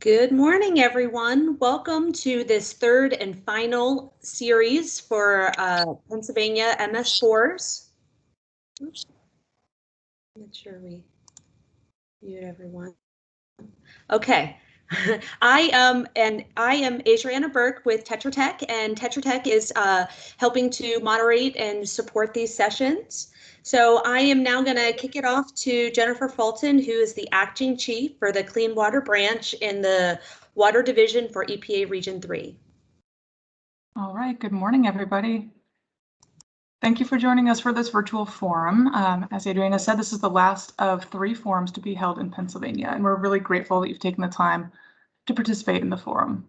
Good morning, everyone. Welcome to this third and final series for Pennsylvania MS4s. Oops. Make sure we mute everyone. Okay. I am Adriana Burke with Tetra Tech, and Tetra Tech is helping to moderate and support these sessions. So I am now going to kick it off to Jennifer Fulton, who is the acting chief for the Clean Water Branch in the Water Division for EPA Region 3. All right, good morning, everybody. Thank you for joining us for this virtual forum. As Adriana said, this is the last of 3 forums to be held in Pennsylvania, and we're really grateful that you've taken the time to participate in the forum.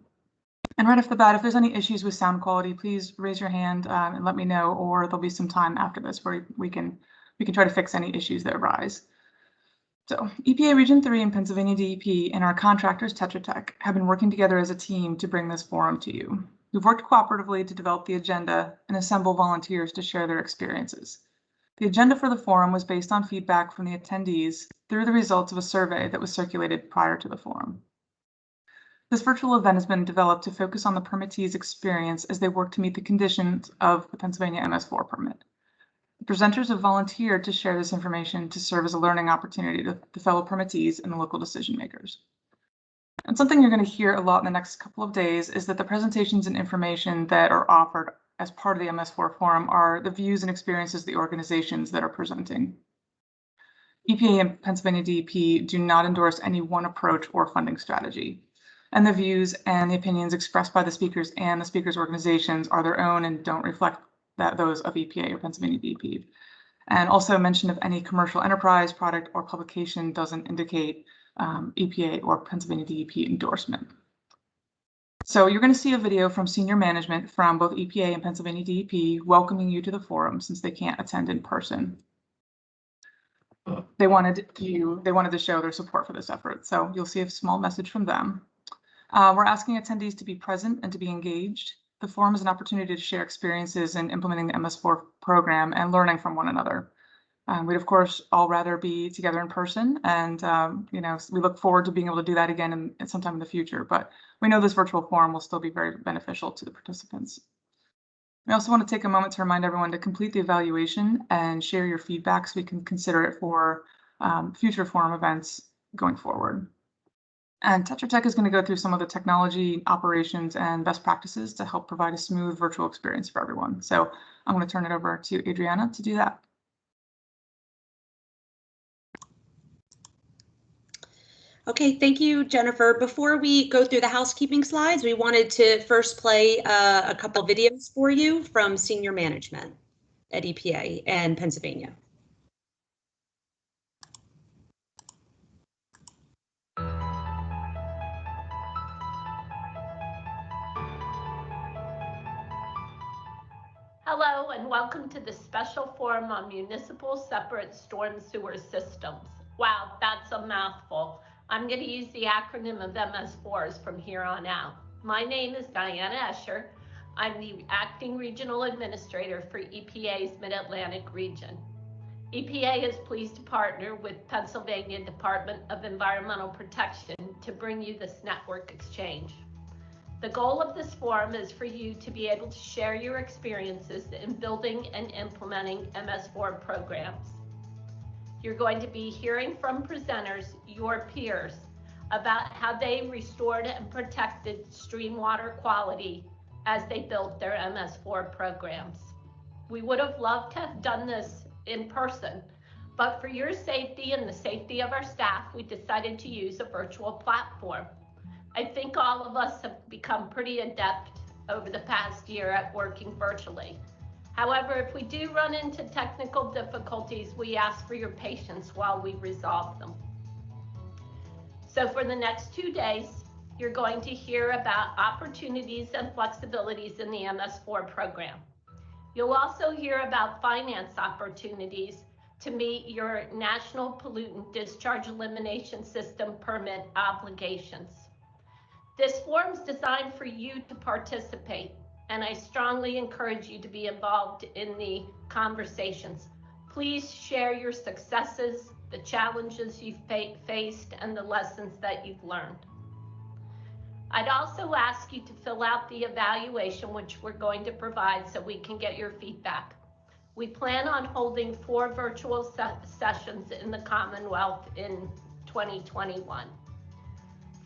And right off the bat, if there's any issues with sound quality, please raise your hand and let me know, or there'll be some time after this where we can try to fix any issues that arise. So EPA Region 3 and Pennsylvania DEP and our contractors Tetra Tech have been working together as a team to bring this forum to you. We've worked cooperatively to develop the agenda and assemble volunteers to share their experiences. The agenda for the forum was based on feedback from the attendees through the results of a survey that was circulated prior to the forum. This virtual event has been developed to focus on the permittees' experience as they work to meet the conditions of the Pennsylvania MS4 permit. The presenters have volunteered to share this information to serve as a learning opportunity to the fellow permittees and the local decision makers. And something you're going to hear a lot in the next couple of days is that the presentations and information that are offered as part of the MS4 forum are the views and experiences of the organizations that are presenting. EPA and Pennsylvania DEP do not endorse any one approach or funding strategy, and the views and the opinions expressed by the speakers and the speakers' organizations are their own and don't reflect those of EPA or Pennsylvania DEP. And also mention of any commercial enterprise, product, or publication doesn't indicate EPA or Pennsylvania DEP endorsement. So you're going to see a video from senior management from both EPA and Pennsylvania DEP welcoming you to the forum since they can't attend in person. They wanted to show their support for this effort. So you'll see a small message from them. We're asking attendees to be present and to be engaged. The forum is an opportunity to share experiences in implementing the MS4 program and learning from one another. We'd of course all rather be together in person, and we look forward to being able to do that again sometime in the future. But we know this virtual forum will still be very beneficial to the participants. We also want to take a moment to remind everyone to complete the evaluation and share your feedback so we can consider it for future forum events going forward. And Tetra Tech is going to go through some of the technology, operations, and best practices to help provide a smooth virtual experience for everyone. So I'm going to turn it over to Adriana to do that. Okay, thank you, Jennifer. Before we go through the housekeeping slides, we wanted to first play a couple videos for you from senior management at EPA and Pennsylvania. Hello and welcome to the special forum on municipal separate storm sewer systems. Wow, that's a mouthful. I'm going to use the acronym of MS4s from here on out. My name is Diana Escher. I'm the Acting Regional Administrator for EPA's Mid-Atlantic region. EPA is pleased to partner with Pennsylvania Department of Environmental Protection to bring you this network exchange. The goal of this forum is for you to be able to share your experiences in building and implementing MS4 programs. You're going to be hearing from presenters, your peers, about how they restored and protected stream water quality as they built their MS4 programs. We would have loved to have done this in person, but for your safety and the safety of our staff, we decided to use a virtual platform. I think all of us have become pretty adept over the past year at working virtually. However, if we do run into technical difficulties, we ask for your patience while we resolve them. So for the next 2 days, you're going to hear about opportunities and flexibilities in the MS4 program. You'll also hear about finance opportunities to meet your National Pollutant Discharge Elimination System permit obligations. This forum is designed for you to participate, and I strongly encourage you to be involved in the conversations. Please share your successes, the challenges you've faced, and the lessons that you've learned. I'd also ask you to fill out the evaluation, which we're going to provide so we can get your feedback. We plan on holding 4 virtual sessions in the Commonwealth in 2021.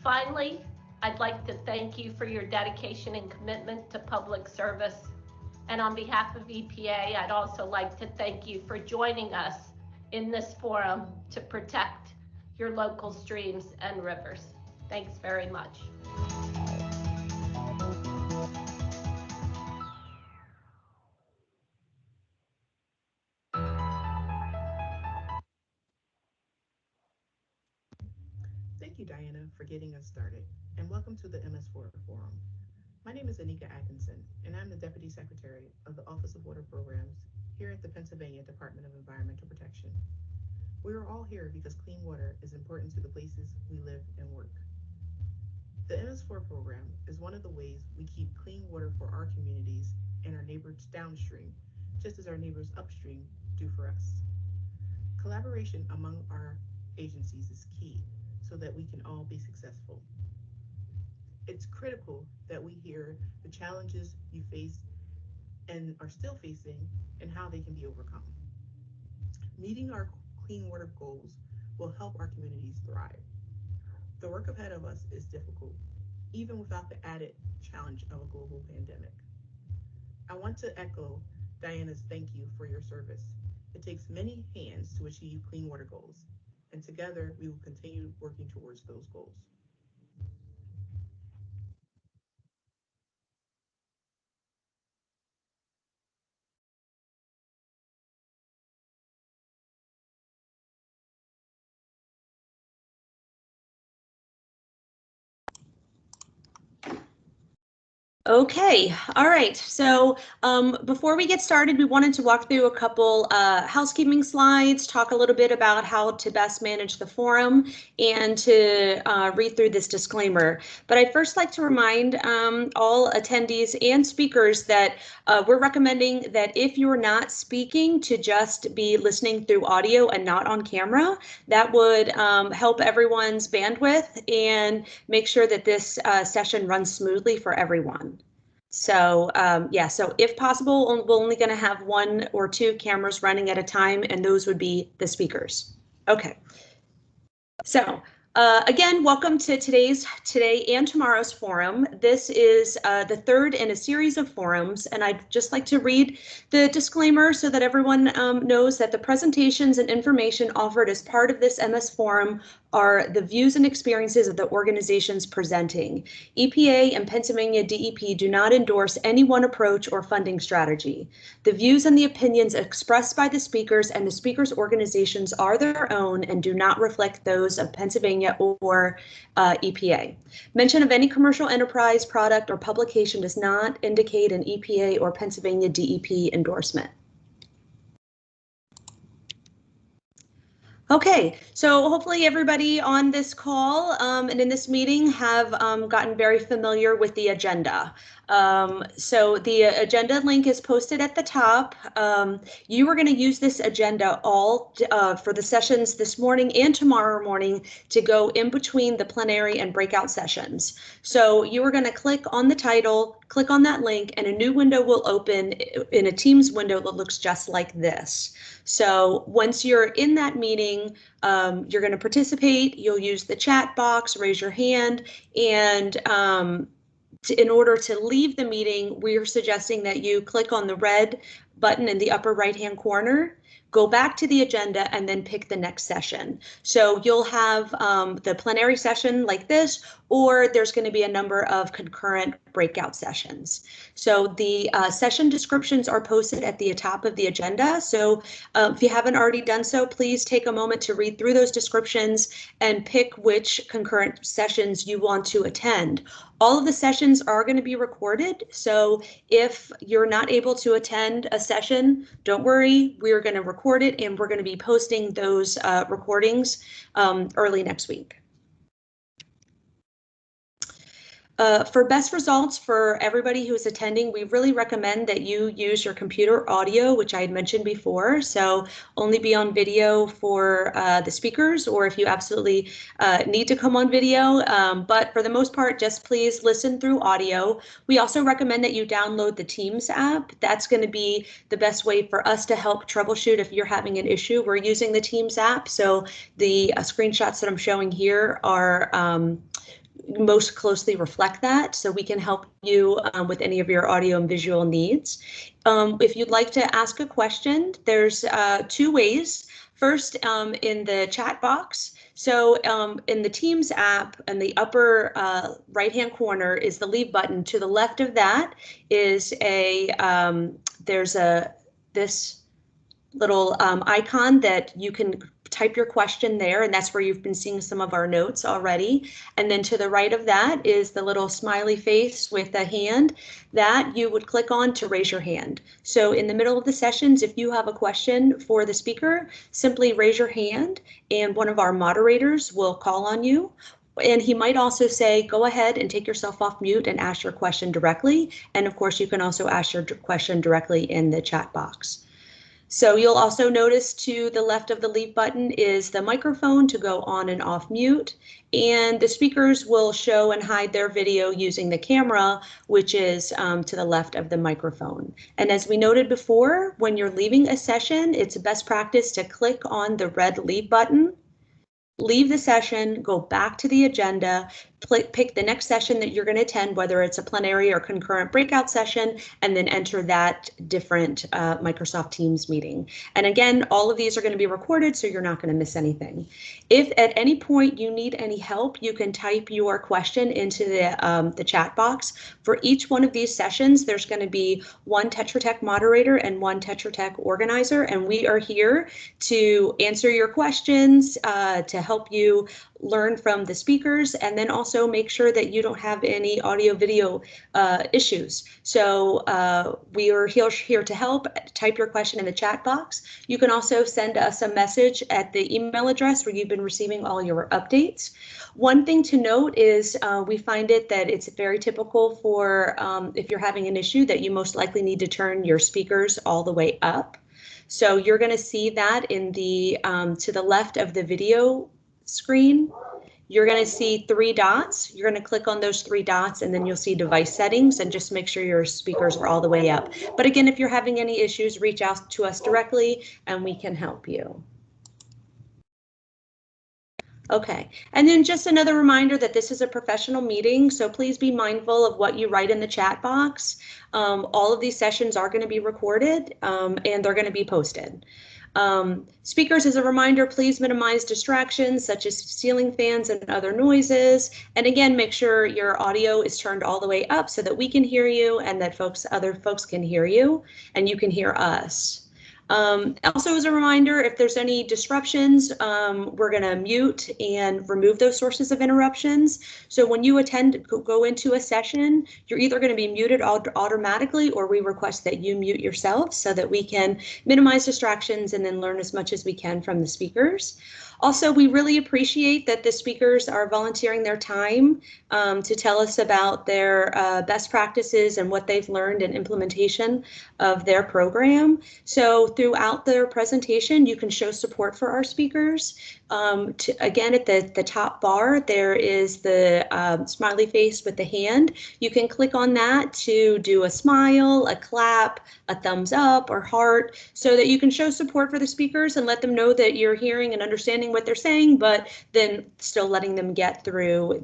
Finally, I'd like to thank you for your dedication and commitment to public service. And on behalf of EPA, I'd also like to thank you for joining us in this forum to protect your local streams and rivers. Thanks very much. Thank you, Diana, for getting us started, and welcome to the MS4 Forum. My name is Anika Atkinson, and I'm the Deputy Secretary of the Office of Water Programs here at the Pennsylvania Department of Environmental Protection. We are all here because clean water is important to the places we live and work. The MS4 program is one of the ways we keep clean water for our communities and our neighbors downstream, just as our neighbors upstream do for us. Collaboration among our agencies is key so that we can all be successful. It's critical that we hear the challenges you face and are still facing and how they can be overcome. Meeting our clean water goals will help our communities thrive. The work ahead of us is difficult, even without the added challenge of a global pandemic. I want to echo Diana's thank you for your service. It takes many hands to achieve clean water goals, and together we will continue working towards those goals. Okay, all right. So before we get started, we wanted to walk through a couple housekeeping slides, talk a little bit about how to best manage the forum, and to read through this disclaimer. But I'd first like to remind all attendees and speakers that we're recommending that if you're not speaking, to just be listening through audio and not on camera. That would help everyone's bandwidth and make sure that this session runs smoothly for everyone. So yeah, so if possible, we're only going to have 1 or 2 cameras running at a time, and those would be the speakers. Okay. So again, welcome to today and tomorrow's forum. This is the 3rd in a series of forums, and I'd just like to read the disclaimer so that everyone knows that the presentations and information offered as part of this MS forum are the views and experiences of the organizations presenting. EPA and Pennsylvania DEP do not endorse any one approach or funding strategy. The views and the opinions expressed by the speakers and the speakers' organizations are their own and do not reflect those of Pennsylvania or EPA. Mention of any commercial enterprise, product, or publication does not indicate an EPA or Pennsylvania DEP endorsement. Okay, so hopefully everybody on this call and in this meeting have gotten very familiar with the agenda. So the agenda link is posted at the top. You are going to use this agenda all for the sessions this morning and tomorrow morning to go in between the plenary and breakout sessions. So you are going to click on the title, click on that link, and a new window will open in a Teams window that looks just like this. So once you're in that meeting, you're going to participate. You'll use the chat box, raise your hand, and in order to leave the meeting, we're suggesting that you click on the red button in the upper right-hand corner, go back to the agenda, and then pick the next session. So you'll have the plenary session like this, or there's going to be a number of concurrent breakout sessions. So the session descriptions are posted at the top of the agenda. So if you haven't already done so, please take a moment to read through those descriptions and pick which concurrent sessions you want to attend. All of the sessions are going to be recorded. So if you're not able to attend a session, don't worry, we're going to record it and we're going to be posting those recordings early next week. For best results for everybody who's attending, we really recommend that you use your computer audio, which I had mentioned before. So only be on video for the speakers, or if you absolutely need to come on video. But for the most part, just please listen through audio. We also recommend that you download the Teams app. That's going to be the best way for us to help troubleshoot if you're having an issue. We're using the Teams app. So the screenshots that I'm showing here are most closely reflect that, so we can help you with any of your audio and visual needs. If you'd like to ask a question, there's two ways. First, in the chat box. So in the Teams app, in the upper right-hand corner is the leave button. To the left of that is there's this little icon that you can type your question there, and that's where you've been seeing some of our notes already. And then to the right of that is the little smiley face with a hand that you would click on to raise your hand. So in the middle of the sessions, if you have a question for the speaker, simply raise your hand and one of our moderators will call on you. And he might also say, go ahead and take yourself off mute and ask your question directly. And of course, you can also ask your question directly in the chat box. So you'll also notice to the left of the leave button is the microphone to go on and off mute, and the speakers will show and hide their video using the camera, which is to the left of the microphone. And as we noted before, when you're leaving a session, it's a best practice to click on the red leave button, leave the session, go back to the agenda, pick the next session that you're going to attend, whether it's a plenary or concurrent breakout session, and then enter that different Microsoft Teams meeting. And again, all of these are going to be recorded, so you're not going to miss anything. If at any point you need any help, you can type your question into the chat box. For each one of these sessions, there's going to be one Tetra Tech moderator and one Tetra Tech organizer, and we are here to answer your questions, to help you learn from the speakers, and then also make sure that you don't have any audio video issues. So we are here to help. Type your question in the chat box. You can also send us a message at the email address where you've been receiving all your updates. One thing to note is we find it that it's very typical for if you're having an issue that you most likely need to turn your speakers all the way up. So you're going to see that in the to the left of the video screen. You're going to see three dots. You're going to click on those three dots, and then you'll see device settings, and just make sure your speakers are all the way up. But again, if you're having any issues, reach out to us directly and we can help you. Okay, and then just another reminder that this is a professional meeting, so please be mindful of what you write in the chat box. All of these sessions are going to be recorded and they're going to be posted. Speakers, as a reminder, please minimize distractions such as ceiling fans and other noises. And again, make sure your audio is turned all the way up so that we can hear you and that other folks can hear you and you can hear us. Also, as a reminder, if there's any disruptions, we're going to mute and remove those sources of interruptions. So when you go into a session, you're either going to be muted automatically, or we request that you mute yourself so that we can minimize distractions and then learn as much as we can from the speakers. Also, we really appreciate that the speakers are volunteering their time to tell us about their best practices and what they've learned in implementation of their program. So throughout their presentation, you can show support for our speakers. Again, at the top bar, there is the smiley face with the hand. You can click on that to do a smile, a clap, a thumbs up, or heart, so that you can show support for the speakers and let them know that you're hearing and understanding what they're saying, but then still letting them get through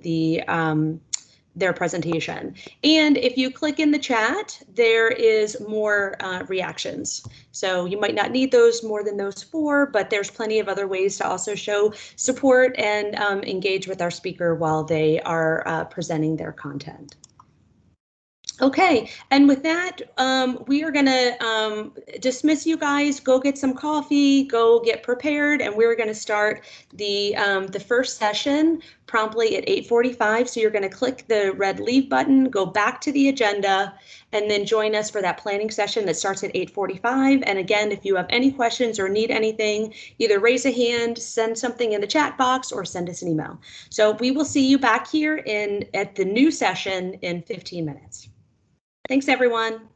their presentation. And if you click in the chat, there is more reactions. So you might not need those more than those four, but there's plenty of other ways to also show support and engage with our speaker while they are presenting their content. Okay, and with that, we are gonna dismiss you guys. Go get some coffee, go get prepared, and we're gonna start the first session promptly at 8:45. So you're gonna click the red leave button, go back to the agenda, and then join us for that planning session that starts at 8:45. And again, if you have any questions or need anything, either raise a hand, send something in the chat box, or send us an email. So we will see you back here at the new session in 15 minutes. Thanks, everyone.